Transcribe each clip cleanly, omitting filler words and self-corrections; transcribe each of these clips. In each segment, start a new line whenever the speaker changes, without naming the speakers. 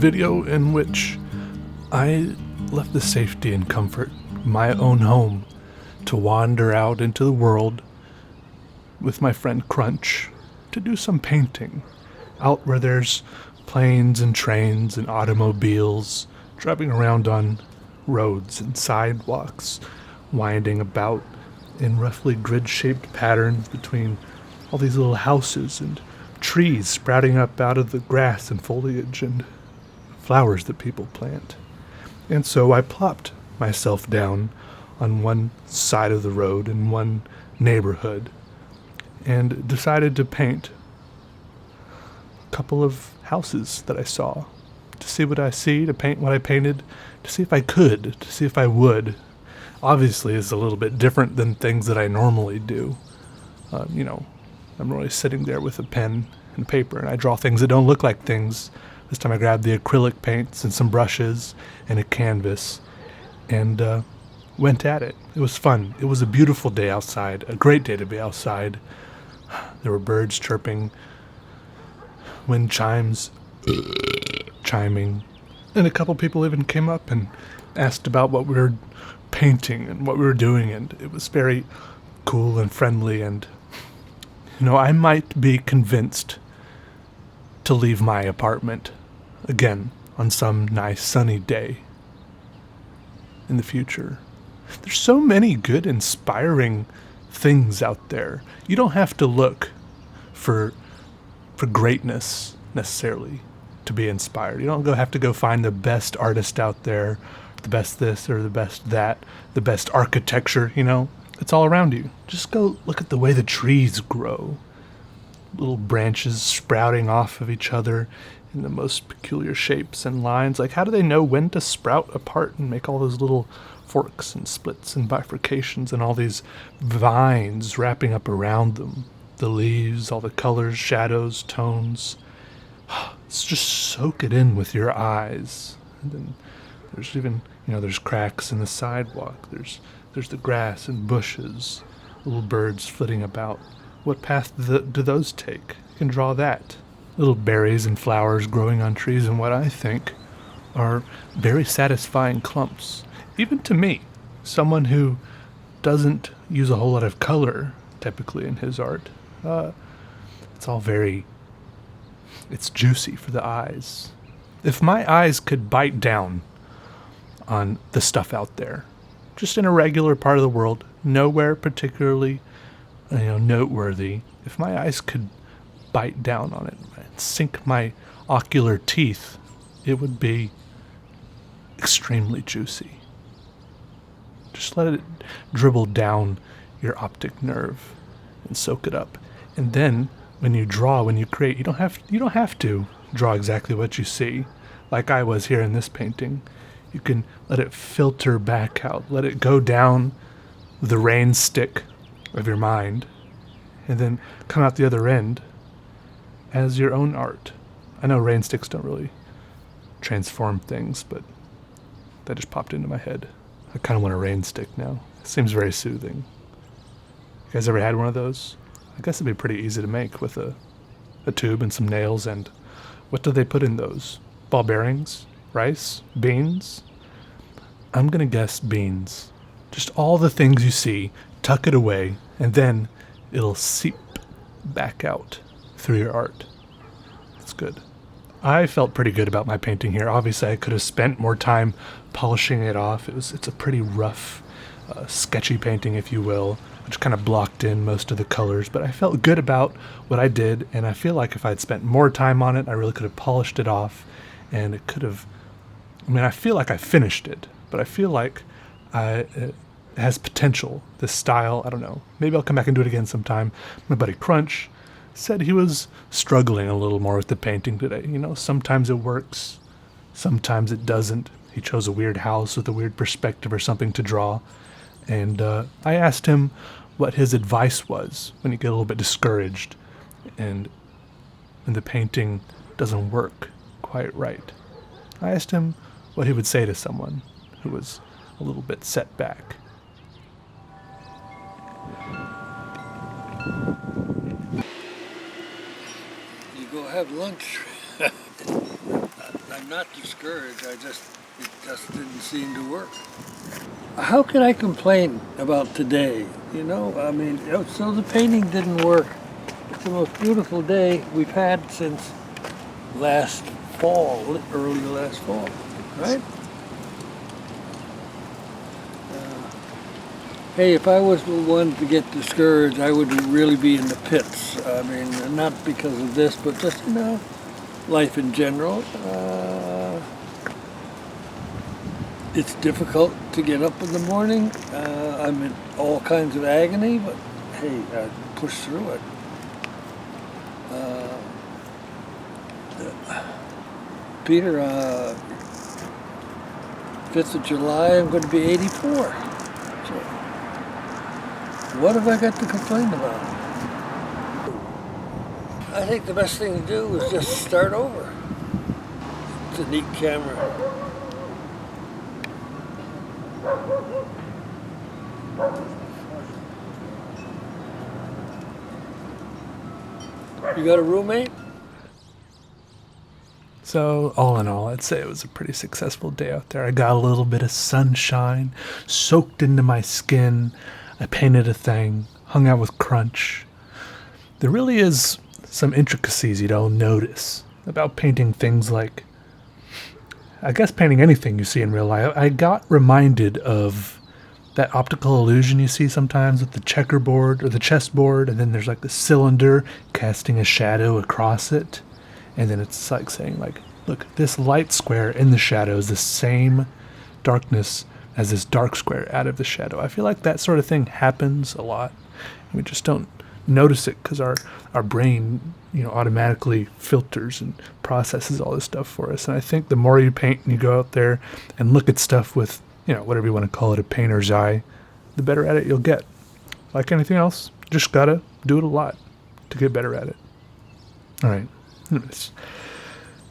video in which I left the safety and comfort of my own home to wander out into the world with my friend Krunch to do some painting out where there's planes and trains and automobiles driving around on roads and sidewalks, winding about in roughly grid-shaped patterns between all these little houses and trees sprouting up out of the grass and foliage and flowers that people plant. And so I plopped myself down on one side of the road in one neighborhood and decided to paint a couple of houses that I saw, to see what I see, to paint what I painted, to see if I could, to see if I would. Obviously, it's a little bit different than things that I normally do. I'm really sitting there with a pen and paper, and I draw things that don't look like things. This time I grabbed the acrylic paints and some brushes and a canvas and went at it. It was fun. It was a beautiful day outside, a great day to be outside. There were birds chirping, wind chimes chiming, and a couple people even came up and asked about what we were painting and what we were doing, and it was very cool and friendly. And I might be convinced to leave my apartment again on some nice sunny day in the future. There's so many good, inspiring things out there. You don't have to look for greatness necessarily to be inspired. You don't have to go find the best artist out there, the best this or the best that, the best architecture, It's all around you. Just go look at the way the trees grow. Little branches sprouting off of each other in the most peculiar shapes and lines. Like, how do they know when to sprout apart and make all those little forks and splits and bifurcations and all these vines wrapping up around them? The leaves, all the colors, shadows, tones. Just soak it in with your eyes. And then there's even, there's cracks in the sidewalk. There's the grass and bushes, little birds flitting about. What path do those take? You can draw that. Little berries and flowers growing on trees in what I think are very satisfying clumps. Even to me, someone who doesn't use a whole lot of color typically in his art. It's all it's juicy for the eyes. If my eyes could bite down on the stuff out there, just in a regular part of the world, nowhere particularly, noteworthy. If my eyes could bite down on it and sink my ocular teeth, it would be extremely juicy. Just let it dribble down your optic nerve and soak it up. And then when you draw, when you create, you don't have to draw exactly what you see, like I was here in this painting. You can let it filter back out, let it go down the rain stick of your mind, and then come out the other end as your own art. I know rain sticks don't really transform things, but that just popped into my head. I kind of want a rain stick now. It seems very soothing. You guys ever had one of those? I guess it'd be pretty easy to make with a tube and some nails. And what do they put in those? Ball bearings? Rice? Beans? I'm gonna guess beans. Just all the things you see, tuck it away, and then it'll seep back out through your art. It's good. I felt pretty good about my painting here. Obviously, I could have spent more time polishing it off. It's a pretty rough, sketchy painting, if you will, which kind of blocked in most of the colors. But I felt good about what I did, and I feel like if I'd spent more time on it, I really could have polished it off, and it could have... I feel like I finished it, but I feel like it has potential. This style, I don't know. Maybe I'll come back and do it again sometime. My buddy Krunch said he was struggling a little more with the painting today. Sometimes it works, sometimes it doesn't. He chose a weird house with a weird perspective or something to draw. And I asked him what his advice was when you get a little bit discouraged and when the painting doesn't work quite right. I asked him what he would say to someone who was a little bit set back.
You go have lunch. I'm not discouraged. It just didn't seem to work. How can I complain about today? You know, I mean, so the painting didn't work. It's the most beautiful day we've had since last fall, early last fall, right? Hey, if I was the one to get discouraged, I would really be in the pits. I mean, not because of this, but just, you know, life in general. It's difficult to get up in the morning. I'm in all kinds of agony, but hey, I push through it. Peter, 5th of July, I'm going to be 84. So, what have I got to complain about? I think the best thing to do is just start over. It's a neat camera. You got a roommate?
So, all in all, I'd say it was a pretty successful day out there. I got a little bit of sunshine soaked into my skin. I painted a thing, hung out with Krunch. There really is some intricacies you don't notice about painting things like, I guess painting anything you see in real life. I got reminded of that optical illusion you see sometimes with the checkerboard or the chessboard, and then there's like the cylinder casting a shadow across it. And then it's like saying, like, look, this light square in the shadow is the same darkness as this dark square out of the shadow. I feel like that sort of thing happens a lot. We just don't notice it because our brain, you know, automatically filters and processes all this stuff for us. And I think the more you paint and you go out there and look at stuff with, you know, whatever you want to call it, a painter's eye, the better at it you'll get. Like anything else, just gotta do it a lot to get better at it. All right. Anyways,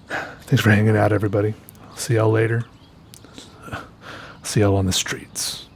thanks for hanging out, everybody. I'll see y'all later. See y'all on the streets.